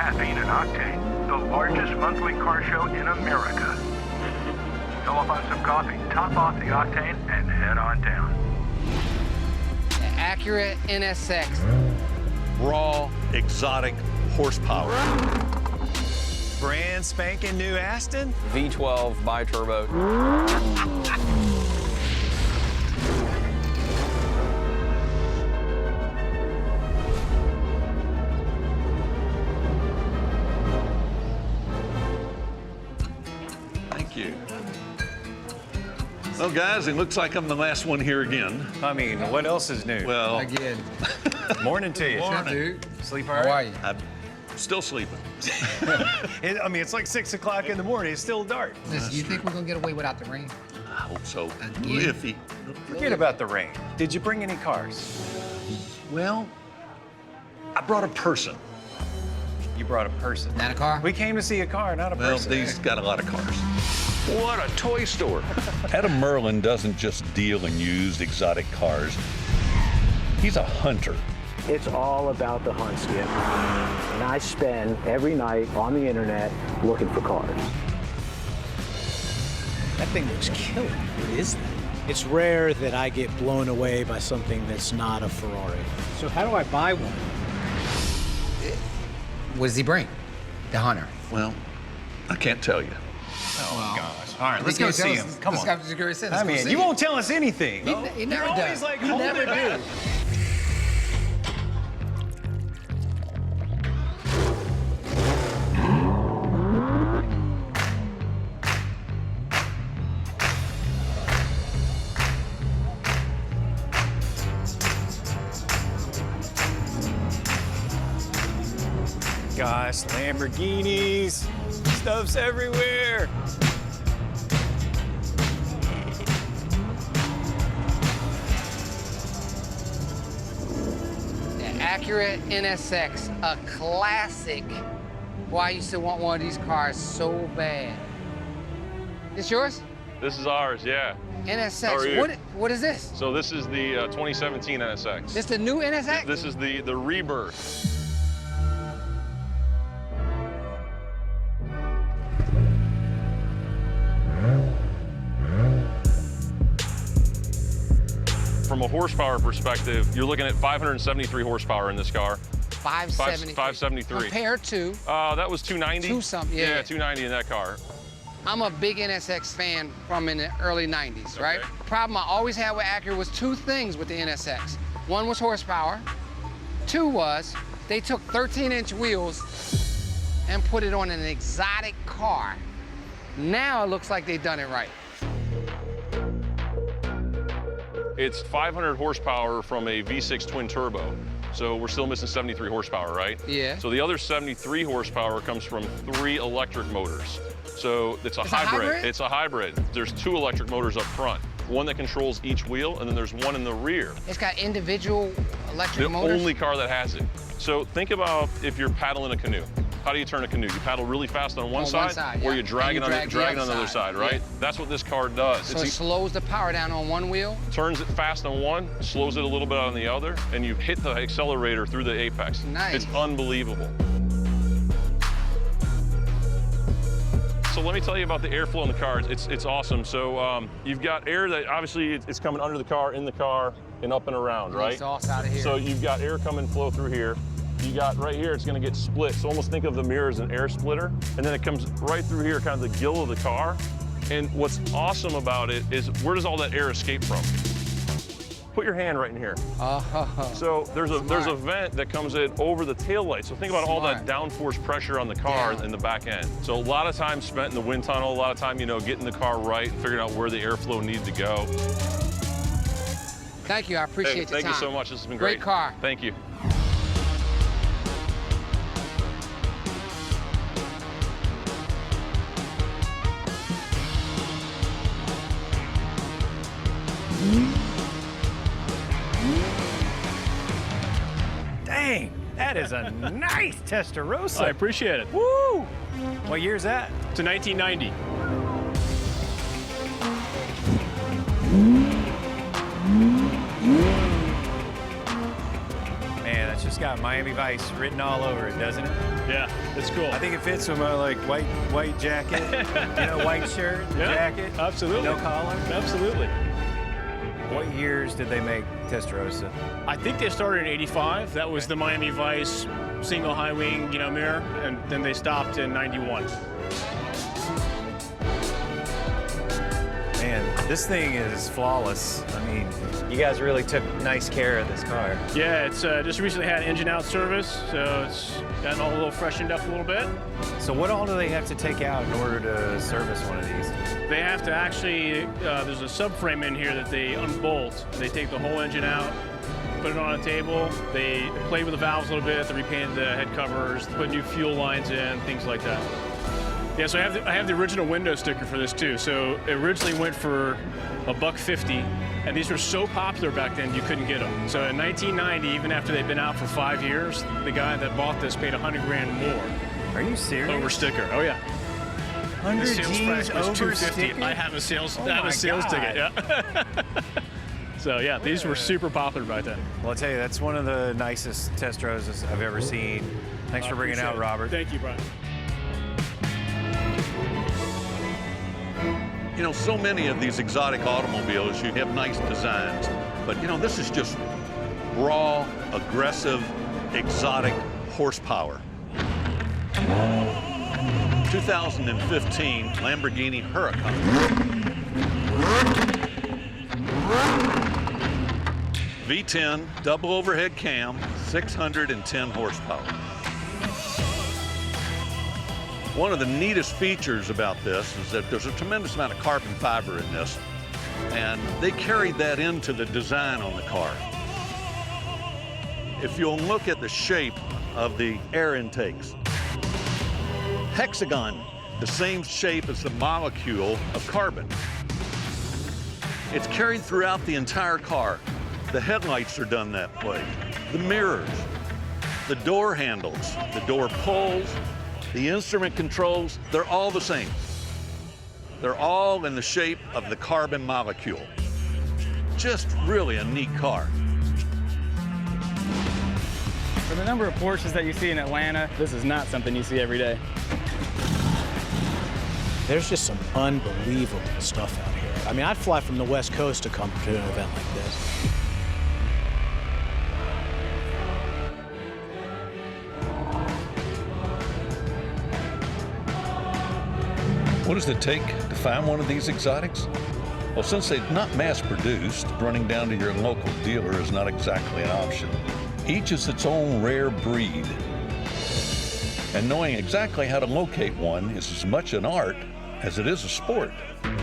Caffeine and Octane, the largest monthly car show in America. Fill up on some coffee, top off the Octane, and head on down. Acura NSX. Raw, exotic horsepower. Brand spanking new Aston? V12 bi-turbo. Thank you. Well, guys, it looks like I'm the last one here again. I mean, what else is new? Well, Again. Morning to you. Morning. Dude. Sleep all How right? are you? I'm still sleeping. I mean, it's like 6 o'clock in the morning. It's still dark. Listen, you think we're gonna get away without the rain? I hope so. Again? Iffy. Forget about the rain. Did you bring any cars? Well, I brought a person. You brought a person. Not a car? We came to see a car, not a Well, person. these got a lot of cars. What a toy store. Adam Merlin doesn't just deal in used exotic cars. He's a hunter. It's all about the hunt, Skip. And I spend every night on the internet looking for cars. That thing looks killer. What is that? It's rare that I get blown away by something that's not a Ferrari. So how do I buy one? What does he bring? The hunter. Well, I can't tell you. Oh, gosh. All right, let's go see him. Come on. I mean, you won't tell us anything. He never You're does. always like, He hold never it back. do. Gosh, Lamborghinis. Stuff's everywhere. The Acura NSX, a classic. Boy, I used to want one of these cars so bad. This yours? This is ours, yeah. NSX. How are you? What is this? So this is the 2017 NSX. This the new NSX? This is the rebirth. From a horsepower perspective, you're looking at 573 horsepower in this car. 573. 573. Compared to, That was 290. Two something, yeah. Yeah, 290 in that car. I'm a big NSX fan from in the early 90s, right? Okay. Problem I always had with Acura was two things with the NSX. One was horsepower. Two was they took 13-inch wheels and put it on an exotic car. Now it looks like they've done it right. It's 500 horsepower from a V6 twin turbo. So we're still missing 73 horsepower, right? Yeah. So the other 73 horsepower comes from 3 electric motors. So it's a It's a hybrid. hybrid? It's a hybrid. There's 2 electric motors up front. One that controls each wheel, and then there's one in the rear. It's got individual electric The motors. only car that has it. So think about if you're paddling a canoe. How do you turn a canoe? You paddle really fast on one side, yeah. or you drag And it you on, drag it on the other side, right? Yeah. That's what this car does. So it slows the power down on one wheel. Turns it fast on one, slows it a little bit on the other, and you hit the accelerator through the apex. Nice. It's unbelievable. So let me tell you about the airflow in the car. It's awesome. So you've got air that obviously it's coming under the car, in the car, and up and around, right? Exhaust out of here. So you've got air coming flow through here. You got right here, it's gonna get split. So almost think of the mirror as an air splitter. And then it comes right through here, kind of the gill of the car. And what's awesome about it is where does all that air escape from? Put your hand right in here. So there's a vent that comes in over the taillight. So think about all that downforce pressure on the car in the back end. So a lot of time spent in the wind tunnel, a lot of time, getting the car right and figuring out where the airflow needs to go. Thank you, I appreciate your Thank time. you so much, this has been great. Great car. Thank you. Dang, that is a nice Testarossa. I appreciate it. Woo! What year's that? It's a 1990. Man, that's just got Miami Vice written all over it, doesn't it? Yeah, it's cool. I think it fits with my like white jacket, white shirt, jacket. Absolutely. No collar. Absolutely. What years did they make Testarossa? I think they started in '85. That was the Miami Vice single high wing, mirror, and then they stopped in '91. Man, this thing is flawless. I mean, you guys really took nice care of this car. Yeah, it's just recently had engine out service, so it's gotten all a little freshened up a little bit. So what all do they have to take out in order to service one of these? They have to actually, there's a subframe in here that they unbolt. They take the whole engine out, put it on a table, they play with the valves a little bit, they repainted the head covers, put new fuel lines in, things like that. Yeah, so I have the original window sticker for this too. So it originally went for $150, and these were so popular back then you couldn't get them. So in 1990, even after they'd been out for 5 years, the guy that bought this paid $100 grand more. Are you serious? Over sticker. Oh yeah. 100 the sales price was over $250. sticker? I have a sales ticket. Yeah. So yeah, these were super popular back then. Well, I'll tell you, that's one of the nicest Testarossas I've ever seen. Thanks for bringing it out, Robert. Thank you, Brian. So many of these exotic automobiles, you have nice designs, but this is just raw, aggressive, exotic horsepower. 2015 Lamborghini Huracan. V10, double overhead cam, 610 horsepower. One of the neatest features about this is that there's a tremendous amount of carbon fiber in this, and they carried that into the design on the car. If you'll look at the shape of the air intakes, hexagon, the same shape as the molecule of carbon. It's carried throughout the entire car. The headlights are done that way. The mirrors, the door handles, the door pulls, the instrument controls, they're all the same. They're all in the shape of the carbon molecule. Just really a neat car. For the number of Porsches that you see in Atlanta, this is not something you see every day. There's just some unbelievable stuff out here. I mean, I'd fly from the West Coast to come to an event like this. What does it take to find one of these exotics? Well, since they're not mass-produced, running down to your local dealer is not exactly an option. Each is its own rare breed. And knowing exactly how to locate one is as much an art as it is a sport.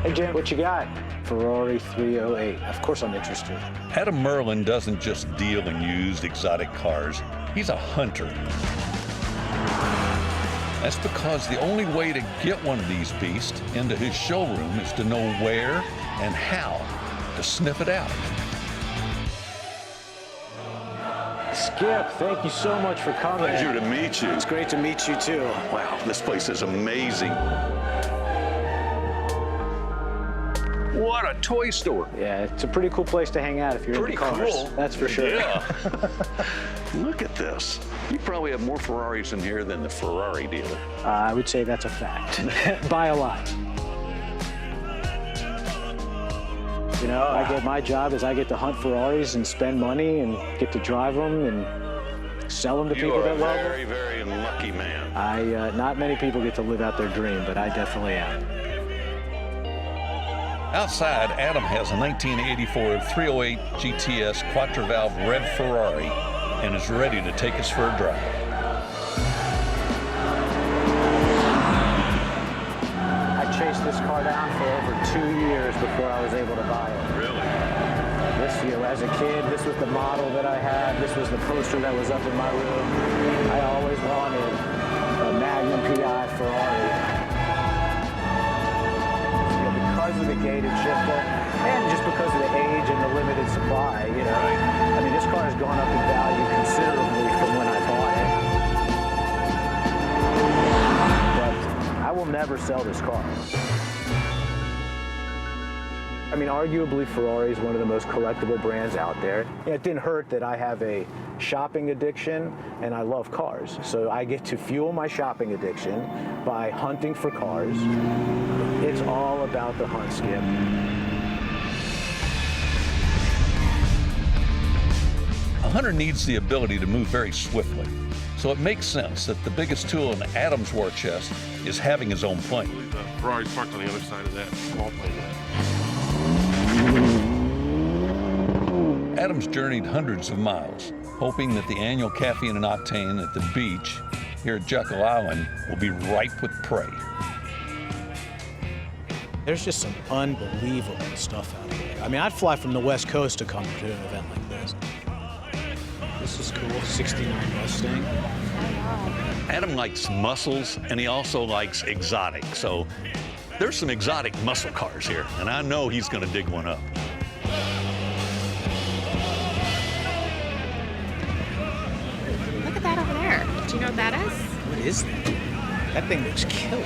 Hey, Jim, what you got? Ferrari 308. Of course I'm interested. Adam Merlin doesn't just deal in used exotic cars. He's a hunter. That's because the only way to get one of these beasts into his showroom is to know where and how to sniff it out. Skip, thank you so much for coming. Pleasure to meet you. It's great to meet you, too. Wow, this place is amazing. What a toy store. Yeah, it's a pretty cool place to hang out if you're into cars. Cool. That's for sure. Yeah. Look at this. You probably have more Ferraris in here than the Ferrari dealer. I would say that's a fact. By a lot. I get my job is I get to hunt Ferraris and spend money and get to drive them and sell them to people that love them. You are a very, very lucky man. Not many people get to live out their dream, but I definitely am. Outside, Adam has a 1984 308 GTS Quattro-valve red Ferrari and is ready to take us for a drive. I chased this car down for over 2 years before I was able to buy it. Really? As a kid, this was the model that I had. This was the poster that was up in my room. I always wanted a Magnum PI Ferrari. Because of the gated shifter, and just because of the age and the limited supply, I mean, this car has gone up in value considerably from when I bought it. But I will never sell this car. I mean, arguably Ferrari is one of the most collectible brands out there. And it didn't hurt that I have a shopping addiction and I love cars. So I get to fuel my shopping addiction by hunting for cars. It's all about the hunt, Skip. A hunter needs the ability to move very swiftly. So it makes sense that the biggest tool in Adam's war chest is having his own plane. Ferrari's parked on the other side of that small plane. Adam's journeyed hundreds of miles, hoping that the annual Caffeine and Octane at the beach here at Jekyll Island will be ripe with prey. There's just some unbelievable stuff out there. I mean, I'd fly from the West Coast to come to an event like this. This is cool, 69 Mustang. Adam likes muscles, and he also likes exotic. So there's some exotic muscle cars here, and I know he's gonna dig one up. Look at that over there. Do you know what that is? What is that? That thing looks killer.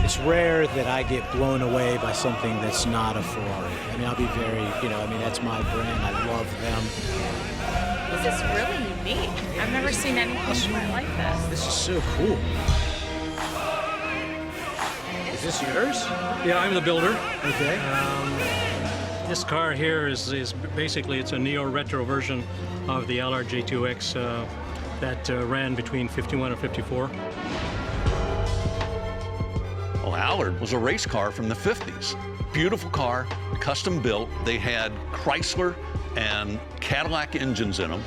It's rare that I get blown away by something that's not a Ferrari. I mean, I'll be very, I mean, that's my brand. I love them. This is really unique. I've never seen anything quite like this. This is so cool. Is this yours? Yeah, I'm the builder. Okay. This car here is basically, it's a neo-retro version of the Allard J2X that ran between 51 and 54. Well, Allard was a race car from the 50s. Beautiful car, custom built. They had Chrysler and Cadillac engines in them.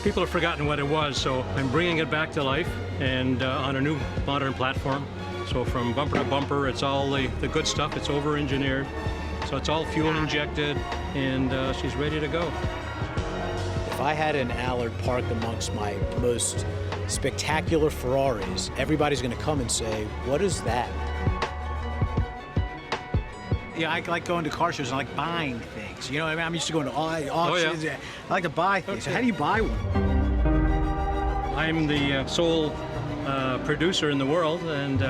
People have forgotten what it was, so I'm bringing it back to life and on a new modern platform. So from bumper to bumper, it's all the good stuff. It's over-engineered. So it's all fuel injected, and she's ready to go. If I had an Allard parked amongst my most spectacular Ferraris, everybody's going to come and say, what is that? Yeah, I like going to car shows and I like buying things. You know what I mean? I'm used to going to auctions. I like to buy things. So how do you buy one? I'm the sole producer in the world, and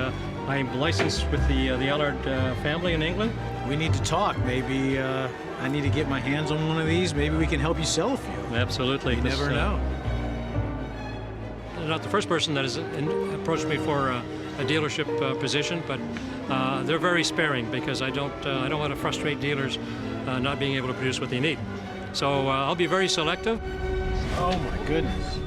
I'm licensed with the Allard family in England. We need to talk. Maybe I need to get my hands on one of these. Maybe we can help you sell a few. Absolutely. You never know. Not the first person that has approached me for a dealership position, but they're very sparing because I don't want to frustrate dealers not being able to produce what they need. So I'll be very selective. Oh my goodness.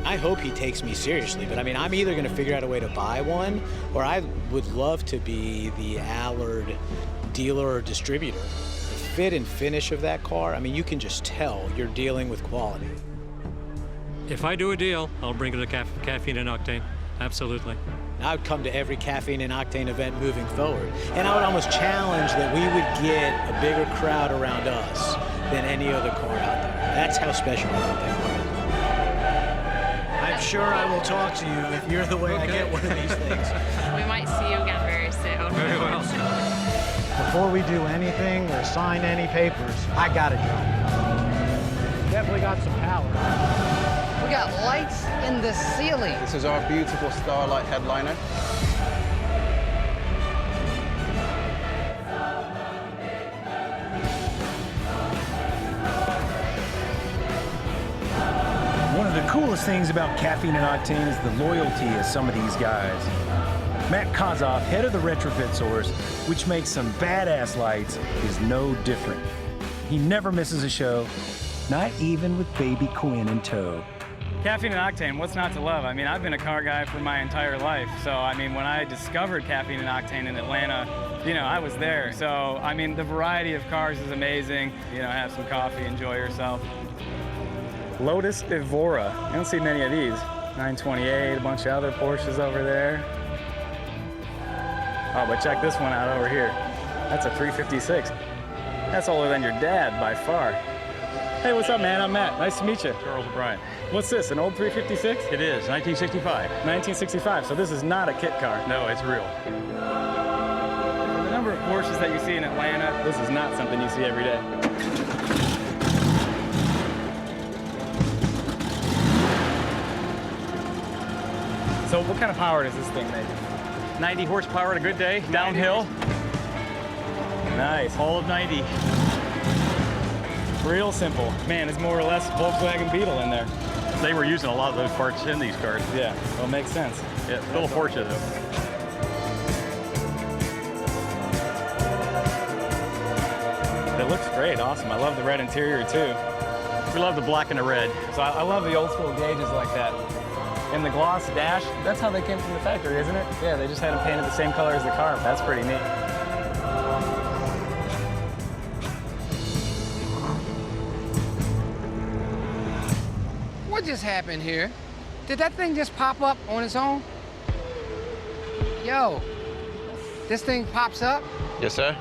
I hope he takes me seriously, but I mean, I'm either going to figure out a way to buy one, or I would love to be the Allard dealer or distributor. The fit and finish of that car, I mean, you can just tell you're dealing with quality. If I do a deal, I'll bring it to Caffeine and Octane. Absolutely. I would come to every Caffeine and Octane event moving forward. And I would almost challenge that we would get a bigger crowd around us than any other car out there. That's how special I think that car is. I'm sure I will talk to you if you're the way I get one of these things. We might see you again very soon. Very well. Before we do anything or sign any papers, I gotta drive. Definitely got some power. We got lights in the ceiling. This is our beautiful Starlight headliner. One of the coolest things about Caffeine and Octane is the loyalty of some of these guys. Matt Kozov, head of the Retrofit Source, which makes some badass lights, is no different. He never misses a show, not even with baby Quinn in tow. Caffeine and Octane, what's not to love? I mean, I've been a car guy for my entire life. So, I mean, when I discovered Caffeine and Octane in Atlanta, I was there. So, I mean, the variety of cars is amazing. Have some coffee, enjoy yourself. Lotus Evora. You don't see many of these. 928, a bunch of other Porsches over there. Oh, but check this one out over here. That's a 356. That's older than your dad by far. Hey, what's up, man? I'm Matt. Nice to meet you. Charles O'Brien. What's this, an old 356? It is, 1965. 1965, so this is not a kit car. No, it's real. The number of Porsches that you see in Atlanta, this is not something you see every day. So what kind of power does this thing make? 90 horsepower on a good day, downhill. Nice, all of 90. Real simple. Man, it's more or less Volkswagen Beetle in there. They were using a lot of those parts in these cars. Yeah, well, it makes sense. Yeah, still a fortune though. It looks great, awesome. I love the red interior too. We love the black and the red. So I love the old school gauges like that. And the gloss dash, that's how they came from the factory, isn't it? Yeah, they just had them painted the same color as the car. That's pretty neat. What just happened here? Did that thing just pop up on its own? Yo, this thing pops up? Yes, sir.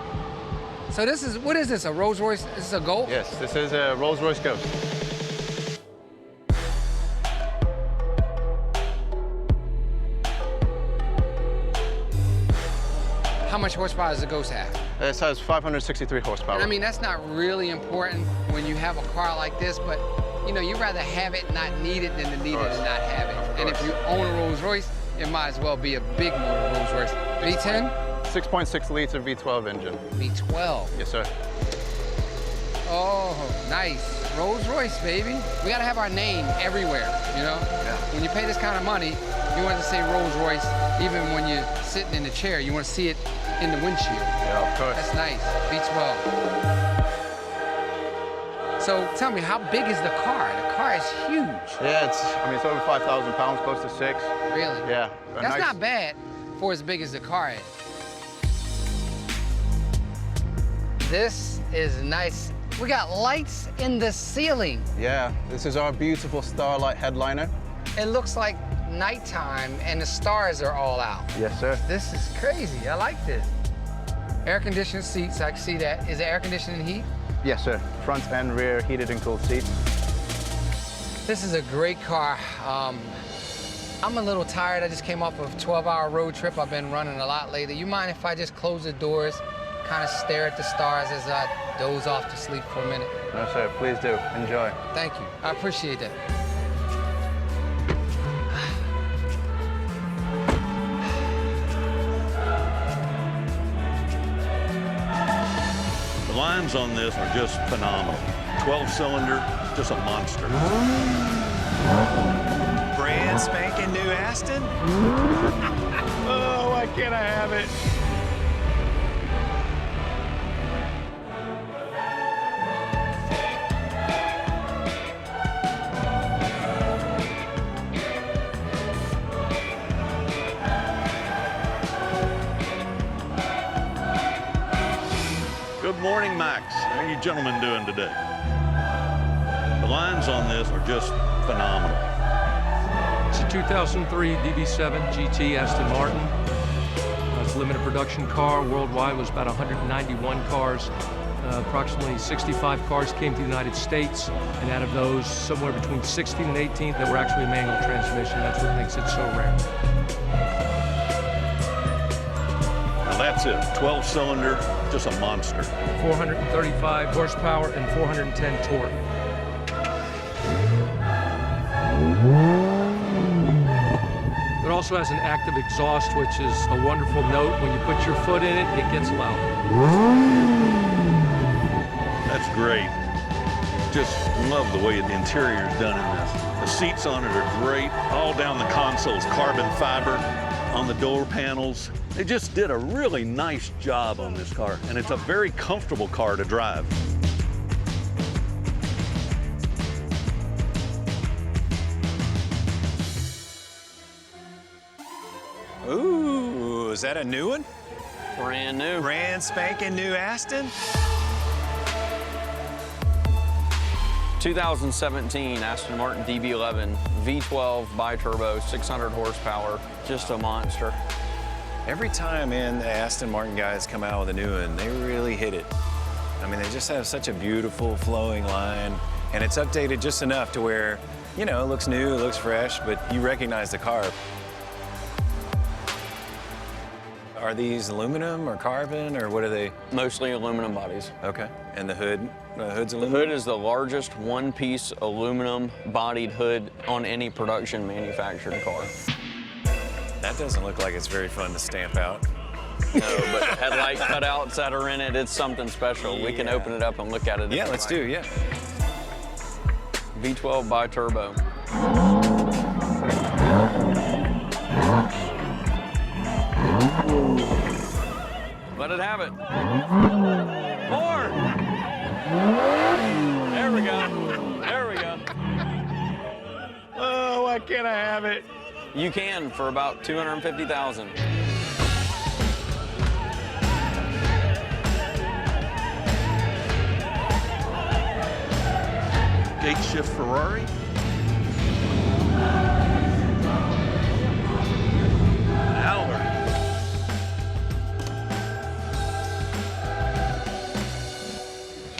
So this is, what is this, a Rolls Royce? This is a Golf? Yes, this is a Rolls-Royce Ghost. How much horsepower does the Ghost have? This has 563 horsepower. And I mean, that's not really important when you have a car like this, but you know, you'd rather have it, not need it, than to need it and not have it. And if you own a Rolls Royce, it might as well be a big motor Rolls Royce. V10? 6.6 liter V12 engine. V12? Yes, sir. Oh, nice. Rolls Royce, baby. We gotta have our name everywhere, you know? Yeah. When you pay this kind of money, you want to say Rolls Royce, even when you're sitting in the chair, you want to see it in the windshield. Yeah, of course. That's nice, V12. So tell me, how big is the car? The car is huge. Yeah, it's over 5,000 pounds, close to 6. Really? Yeah. That's not bad for as big as the car is. This is nice. We got lights in the ceiling. Yeah, this is our beautiful Starlight headliner. It looks like nighttime and the stars are all out. Yes, sir. This is crazy. I like this. Air-conditioned seats, I can see that. Is it air-conditioned and heat? Yes, sir. Front and rear heated and cooled seats. This is a great car. I'm a little tired. I just came off a 12-hour road trip. I've been running a lot lately. You mind if I just close the doors, kind of stare at the stars as I doze off to sleep for a minute? No, sir. Please do. Enjoy. Thank you. I appreciate that. The lines on this are just phenomenal. 12-cylinder, just a monster. Brand spanking new Aston? Oh, why can't I have it? Good morning, Max. How are you gentlemen doing today? The lines on this are just phenomenal. It's a 2003 DB7 GT Aston Martin. It's a limited production car. Worldwide was about 191 cars. Approximately 65 cars came to the United States, and out of those, somewhere between 16 and 18 that were actually manual transmission. That's what makes it so rare. Now that's it, 12-cylinder, just a monster. 435 horsepower and 410 torque. It also has an active exhaust, which is a wonderful note. When you put your foot in it, it gets loud. That's great. Just love the way the interior is done in this. The seats on it are great. All down the console's carbon fiber on the door panels. They just did a really nice job on this car, and it's a very comfortable car to drive. Ooh, is that a new one? Brand new. Brand spanking new Aston? 2017 Aston Martin DB11, V12 bi-turbo, 600 horsepower, just a monster. Every time, man, the Aston Martin guys come out with a new one, they really hit it. I mean, they just have such a beautiful flowing line, and it's updated just enough to where, you know, it looks new, it looks fresh, but you recognize the car. Are these aluminum or carbon, or what are they? Mostly aluminum bodies. Okay, and the hood? Hood's aluminum? The hood is the largest one-piece aluminum bodied hood on any production manufactured car. That doesn't look like it's very fun to stamp out. No, but headlight cutouts that are in it, it's something special. We can open it up and look at it. Yeah, let's do, yeah. V12 bi-turbo. Let it have it. More! There we go. There we go. Oh, why can't I have it? You can for about $250,000. Gate shift Ferrari. Allard.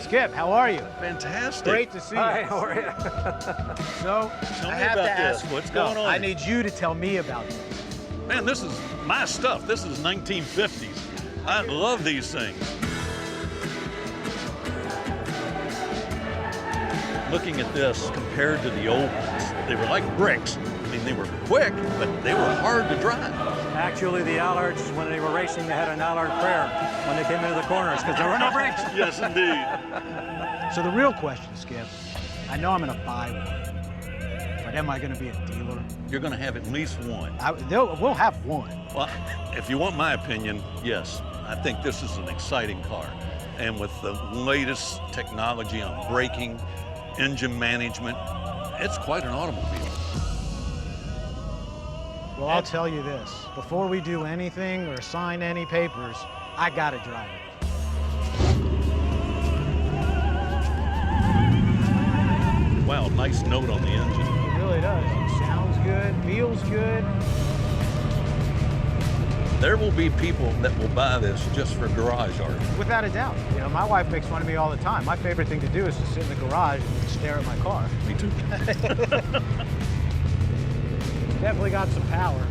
Skip, how are you? Fantastic. Great to see you. Hi, how are you? So, Tell I me have about to ask this. What's no, going on? I need you to tell me about it. Man, this is my stuff. This is 1950s. I love these things. Looking at this compared to the old ones, they were like bricks. I mean, they were quick, but they were hard to drive. Actually, the Allards, when they were racing, they had an Allard prayer when they came into the corners because there were no brakes. Yes, indeed. So the real question, Skip, I know I'm going to buy one, but am I going to be a dealer? You're going to have at least one. We'll have one. Well, if you want my opinion, yes. I think this is an exciting car. And with the latest technology on braking, engine management, it's quite an automobile. Well, I'll tell you this. Before we do anything or sign any papers, I got to drive it. Wow, nice note on the engine. It really does. It sounds good, feels good. There will be people that will buy this just for garage art. Without a doubt. You know, my wife makes fun of me all the time. My favorite thing to do is to sit in the garage and stare at my car. Me too. Definitely got some power.